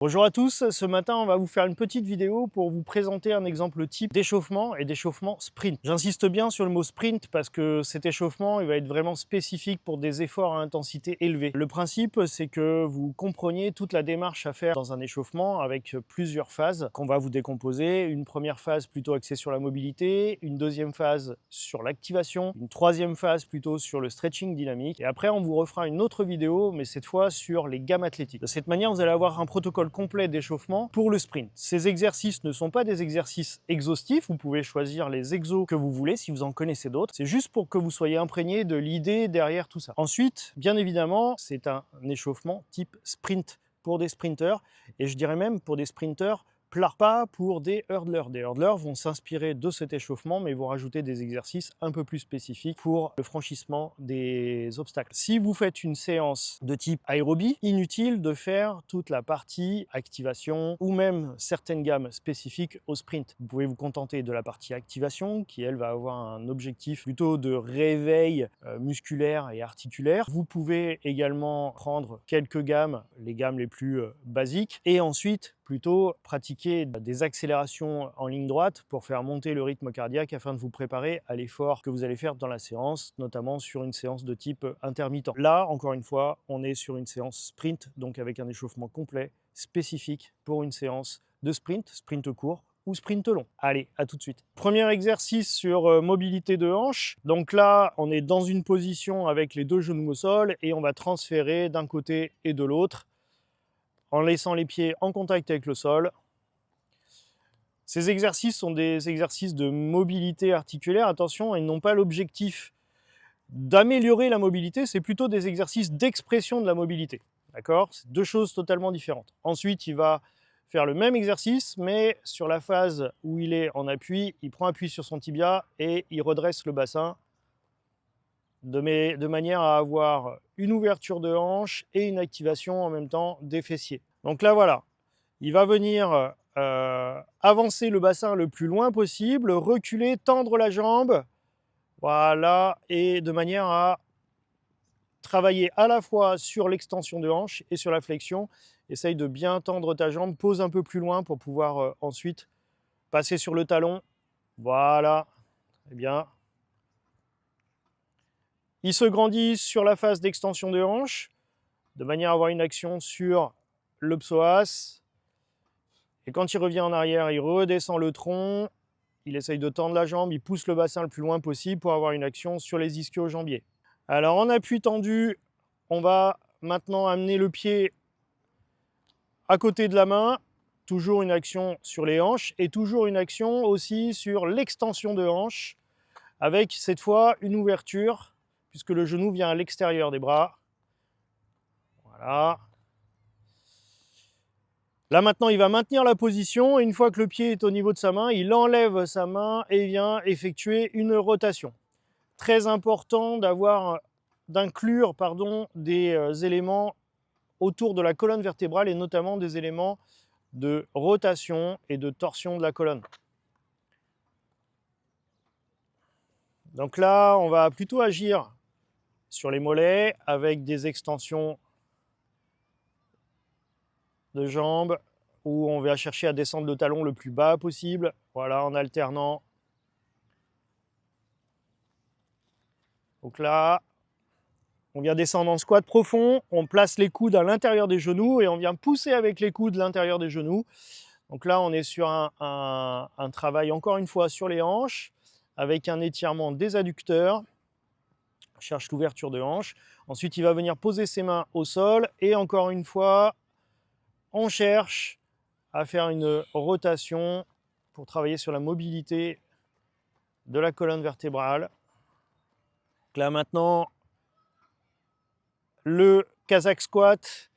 Bonjour à tous, ce matin on va vous faire une petite vidéo pour vous présenter un exemple type d'échauffement et d'échauffement sprint. J'insiste bien sur le mot sprint parce que cet échauffement il va être vraiment spécifique pour des efforts à intensité élevée. Le principe c'est que vous compreniez toute la démarche à faire dans un échauffement avec plusieurs phases qu'on va vous décomposer. Une première phase plutôt axée sur la mobilité, une deuxième phase sur l'activation, une troisième phase plutôt sur le stretching dynamique et après on vous refera une autre vidéo mais cette fois sur les gammes athlétiques. De cette manière vous allez avoir un protocole complet d'échauffement pour le sprint. Ces exercices ne sont pas des exercices exhaustifs, vous pouvez choisir les exos que vous voulez si vous en connaissez d'autres, c'est juste pour que vous soyez imprégné de l'idée derrière tout ça. Ensuite, bien évidemment, c'est un échauffement type sprint pour des sprinteurs et je dirais même pour des sprinteurs plats, pas pour des hurdlers. Des hurdlers vont s'inspirer de cet échauffement mais vont rajouter des exercices un peu plus spécifiques pour le franchissement des obstacles. Si vous faites une séance de type aérobie, inutile de faire toute la partie activation ou même certaines gammes spécifiques au sprint. Vous pouvez vous contenter de la partie activation qui elle va avoir un objectif plutôt de réveil musculaire et articulaire. Vous pouvez également prendre quelques gammes, les gammes les plus basiques et ensuite plutôt pratiquer des accélérations en ligne droite pour faire monter le rythme cardiaque afin de vous préparer à l'effort que vous allez faire dans la séance, notamment sur une séance de type intermittent. Là, encore une fois, on est sur une séance sprint, donc avec un échauffement complet, spécifique pour une séance de sprint, sprint court ou sprint long. Allez, à tout de suite. Premier exercice sur mobilité de hanche. Donc là, on est dans une position avec les deux genoux au sol et on va transférer d'un côté et de l'autre en laissant les pieds en contact avec le sol. Ces exercices sont des exercices de mobilité articulaire, attention, ils n'ont pas l'objectif d'améliorer la mobilité, c'est plutôt des exercices d'expression de la mobilité. D'accord? C'est deux choses totalement différentes. Ensuite, il va faire le même exercice, mais sur la phase où il est en appui, il prend appui sur son tibia et il redresse le bassin de manière à avoir une ouverture de hanche et une activation en même temps des fessiers. Donc là, voilà, il va venir avancer le bassin le plus loin possible, reculer, tendre la jambe, voilà, et de manière à travailler à la fois sur l'extension de hanche et sur la flexion. Essaye de bien tendre ta jambe, pose un peu plus loin pour pouvoir ensuite passer sur le talon. Voilà, très bien. Il se grandit sur la phase d'extension de hanche, de manière à avoir une action sur le psoas. Et quand il revient en arrière, il redescend le tronc, il essaye de tendre la jambe, il pousse le bassin le plus loin possible pour avoir une action sur les ischio-jambiers. Alors en appui tendu, on va maintenant amener le pied à côté de la main, toujours une action sur les hanches et toujours une action aussi sur l'extension de hanche, avec cette fois une ouverture, puisque le genou vient à l'extérieur des bras. Voilà. Là maintenant, il va maintenir la position et une fois que le pied est au niveau de sa main, il enlève sa main et vient effectuer une rotation. Très important d'inclure des éléments autour de la colonne vertébrale et notamment des éléments de rotation et de torsion de la colonne. Donc là, on va plutôt agir sur les mollets avec des extensions de jambes où on va chercher à descendre le talon le plus bas possible, voilà, en alternant. Donc là, on vient descendre en squat profond, on place les coudes à l'intérieur des genoux et on vient pousser avec les coudes l'intérieur des genoux. Donc là, on est sur un travail, encore une fois, sur les hanches, avec un étirement des adducteurs. On cherche l'ouverture de hanche. Ensuite, il va venir poser ses mains au sol et encore une fois, on cherche à faire une rotation pour travailler sur la mobilité de la colonne vertébrale. Donc là maintenant, le Kazakh squat.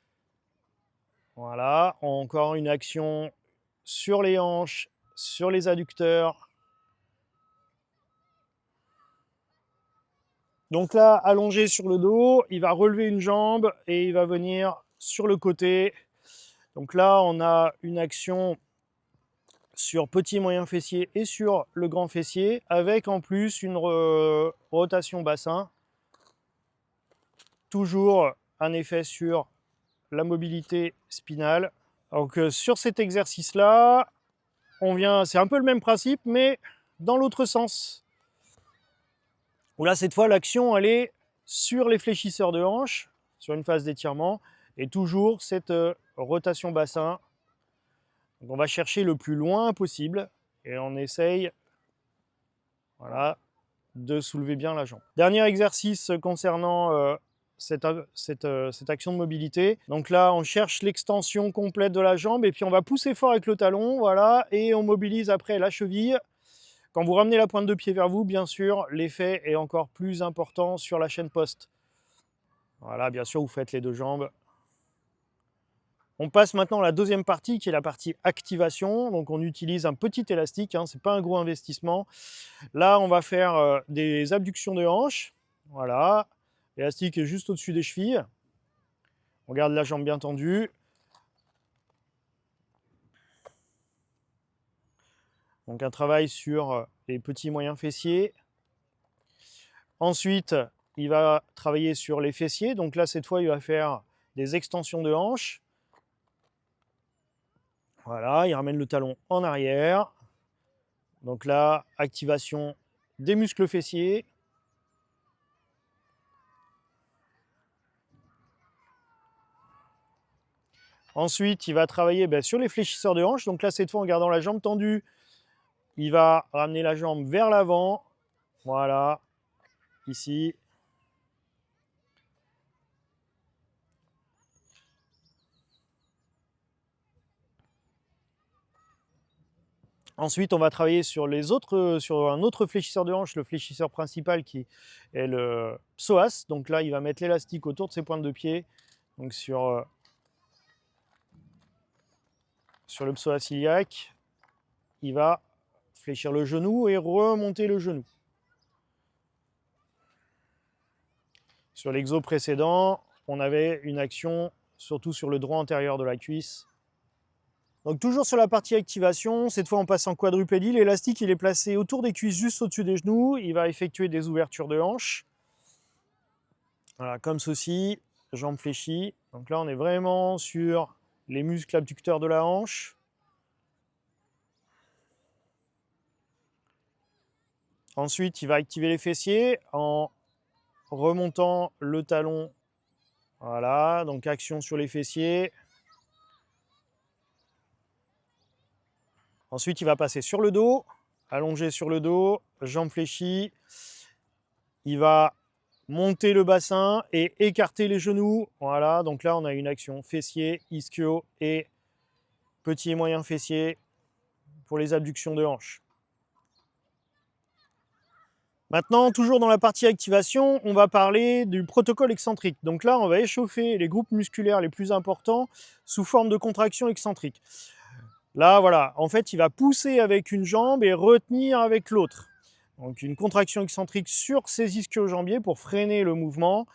Voilà, encore une action sur les hanches, sur les adducteurs. Donc là, allongé sur le dos, il va relever une jambe et il va venir sur le côté. Donc là, on a une action sur petit moyen fessier et sur le grand fessier, avec en plus une rotation bassin. Toujours un effet sur la mobilité spinale. Donc sur cet exercice-là, on vient, c'est un peu le même principe, mais dans l'autre sens. Où là, cette fois, l'action, elle est sur les fléchisseurs de hanche, sur une phase d'étirement, et toujours cette rotation bassin. Donc on va chercher le plus loin possible, et on essaye, voilà, de soulever bien la jambe. Dernier exercice concernant cette action de mobilité. Donc là, on cherche l'extension complète de la jambe et puis on va pousser fort avec le talon, voilà, et on mobilise après la cheville. Quand vous ramenez la pointe de pied vers vous, bien sûr, l'effet est encore plus important sur la chaîne poste. Voilà, bien sûr, vous faites les deux jambes. On passe maintenant à la deuxième partie qui est la partie activation. Donc on utilise un petit élastique, hein, ce n'est pas un gros investissement. Là, on va faire des abductions de hanches. Voilà, l'élastique est juste au-dessus des chevilles. On garde la jambe bien tendue. Donc un travail sur les petits moyens fessiers. Ensuite, il va travailler sur les fessiers. Donc là, cette fois, il va faire des extensions de hanches. Voilà, il ramène le talon en arrière. Donc là, activation des muscles fessiers. Ensuite, il va travailler sur les fléchisseurs de hanches. Donc là, cette fois, en gardant la jambe tendue, il va ramener la jambe vers l'avant. Voilà, ici. Ensuite, on va travailler sur un autre fléchisseur de hanche, le fléchisseur principal qui est le psoas. Donc là, il va mettre l'élastique autour de ses pointes de pied. Donc sur le psoas iliaque, il va fléchir le genou et remonter le genou. Sur l'exo précédent, on avait une action surtout sur le droit antérieur de la cuisse. Donc toujours sur la partie activation, cette fois on passe en quadrupédie. L'élastique il est placé autour des cuisses, juste au-dessus des genoux. Il va effectuer des ouvertures de hanches. Voilà, comme ceci, jambes fléchies. Donc là on est vraiment sur les muscles abducteurs de la hanche. Ensuite, il va activer les fessiers en remontant le talon. Voilà, donc action sur les fessiers. Ensuite, il va passer sur le dos, allongé sur le dos, jambes fléchies. Il va monter le bassin et écarter les genoux. Voilà, donc là, on a une action fessier, ischio et petit et moyen fessier pour les abductions de hanches. Maintenant, toujours dans la partie activation, on va parler du protocole excentrique. Donc là, on va échauffer les groupes musculaires les plus importants sous forme de contraction excentrique. Là, voilà, en fait, il va pousser avec une jambe et retenir avec l'autre. Donc une contraction excentrique sur ses ischio-jambiers pour freiner le mouvement.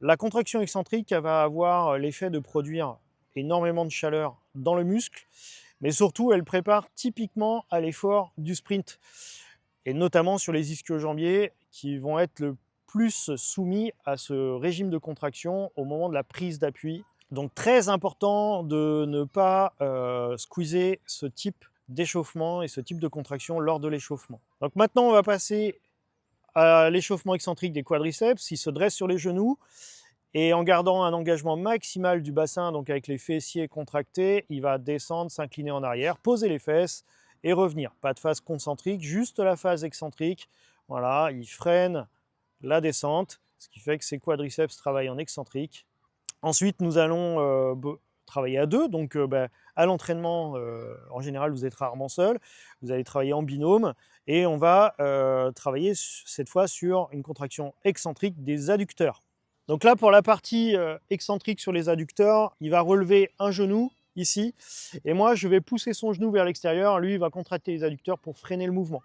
La contraction excentrique, elle va avoir l'effet de produire énormément de chaleur dans le muscle, mais surtout, elle prépare typiquement à l'effort du sprint, et notamment sur les ischio-jambiers qui vont être le plus soumis à ce régime de contraction au moment de la prise d'appui. Donc très important de ne pas squeezer ce type d'échauffement et ce type de contraction lors de l'échauffement. Donc maintenant, on va passer à l'échauffement excentrique des quadriceps. Il se dresse sur les genoux et en gardant un engagement maximal du bassin, donc avec les fessiers contractés, il va descendre, s'incliner en arrière, poser les fesses et revenir. Pas de phase concentrique, juste la phase excentrique. Voilà, il freine la descente, ce qui fait que ses quadriceps travaillent en excentrique. Ensuite, nous allons travailler à deux. Donc, à l'entraînement, en général, vous êtes rarement seul. Vous allez travailler en binôme et on va travailler cette fois sur une contraction excentrique des adducteurs. Donc là, pour la partie excentrique sur les adducteurs, il va relever un genou ici et moi, je vais pousser son genou vers l'extérieur. Lui, il va contracter les adducteurs pour freiner le mouvement.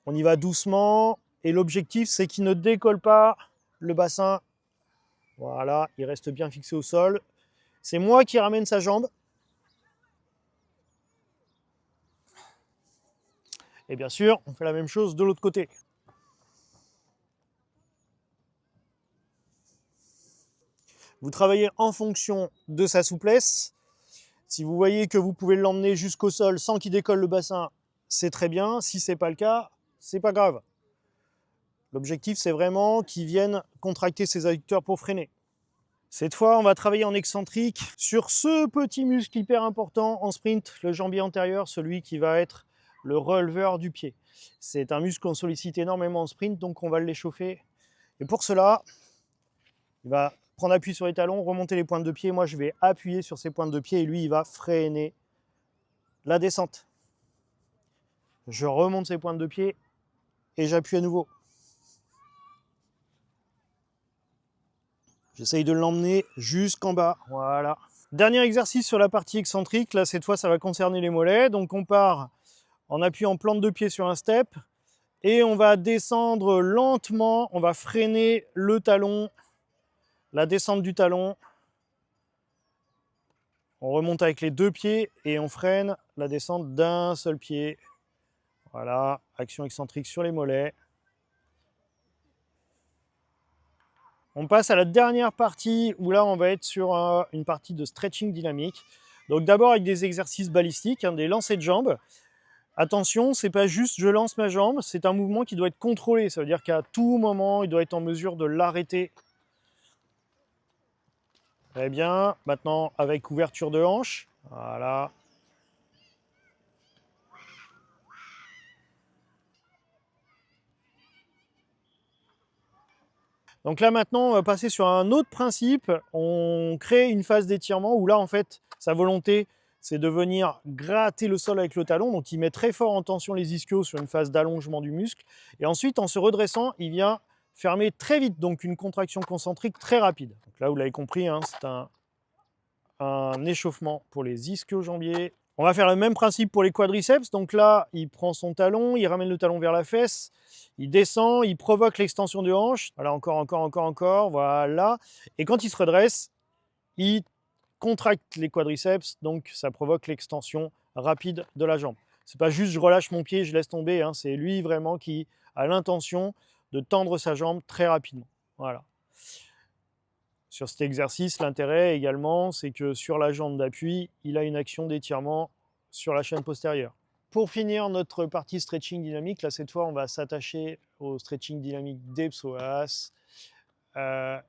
On y va doucement et l'objectif, c'est qu'il ne décolle pas le bassin. Voilà, il reste bien fixé au sol. C'est moi qui ramène sa jambe. Et bien sûr, on fait la même chose de l'autre côté. Vous travaillez en fonction de sa souplesse. Si vous voyez que vous pouvez l'emmener jusqu'au sol sans qu'il décolle le bassin, c'est très bien. Si ce n'est pas le cas, c'est pas grave. L'objectif, c'est vraiment qu'il vienne contracter ses adducteurs pour freiner. Cette fois, on va travailler en excentrique sur ce petit muscle hyper important en sprint, le jambier antérieur, celui qui va être le releveur du pied. C'est un muscle qu'on sollicite énormément en sprint, donc on va l'échauffer. Et pour cela, il va prendre appui sur les talons, remonter les pointes de pied. Moi, je vais appuyer sur ces pointes de pied et lui, il va freiner la descente. Je remonte ses pointes de pied et j'appuie à nouveau. J'essaye de l'emmener jusqu'en bas, voilà. Dernier exercice sur la partie excentrique, là cette fois ça va concerner les mollets. Donc on part en appuyant plante de pied sur un step et on va descendre lentement, on va freiner le talon, la descente du talon. On remonte avec les deux pieds et on freine la descente d'un seul pied. Voilà, action excentrique sur les mollets. On passe à la dernière partie où là on va être sur une partie de stretching dynamique. Donc d'abord avec des exercices balistiques, des lancers de jambes. Attention, c'est pas juste je lance ma jambe, c'est un mouvement qui doit être contrôlé. Ça veut dire qu'à tout moment, il doit être en mesure de l'arrêter. Très bien. Maintenant avec ouverture de hanche. Voilà. Donc là maintenant, on va passer sur un autre principe. On crée une phase d'étirement où là en fait, sa volonté, c'est de venir gratter le sol avec le talon. Donc il met très fort en tension les ischios sur une phase d'allongement du muscle. Et ensuite, en se redressant, il vient fermer très vite, donc une contraction concentrique très rapide. Donc là, vous l'avez compris, c'est un échauffement pour les ischio-jambiers. On va faire le même principe pour les quadriceps. Donc là, il prend son talon, il ramène le talon vers la fesse, il descend, il provoque l'extension de hanche. Voilà, encore, voilà. Et quand il se redresse, il contracte les quadriceps, donc ça provoque l'extension rapide de la jambe. C'est pas juste je relâche mon pied, je laisse tomber, c'est lui vraiment qui a l'intention de tendre sa jambe très rapidement. Voilà. Sur cet exercice, l'intérêt également, c'est que sur la jambe d'appui, il a une action d'étirement sur la chaîne postérieure. Pour finir notre partie stretching dynamique, là cette fois on va s'attacher au stretching dynamique des psoas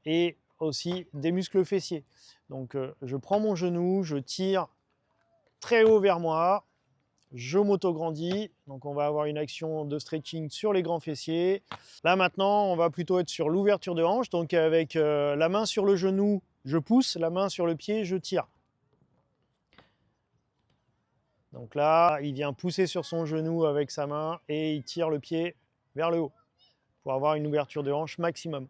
et aussi des muscles fessiers. Donc je prends mon genou, je tire très haut vers moi, je m'auto-grandis, donc on va avoir une action de stretching sur les grands fessiers. Là maintenant, on va plutôt être sur l'ouverture de hanche, donc avec la main sur le genou, je pousse, la main sur le pied, je tire. Donc là, il vient pousser sur son genou avec sa main et il tire le pied vers le haut pour avoir une ouverture de hanche maximum.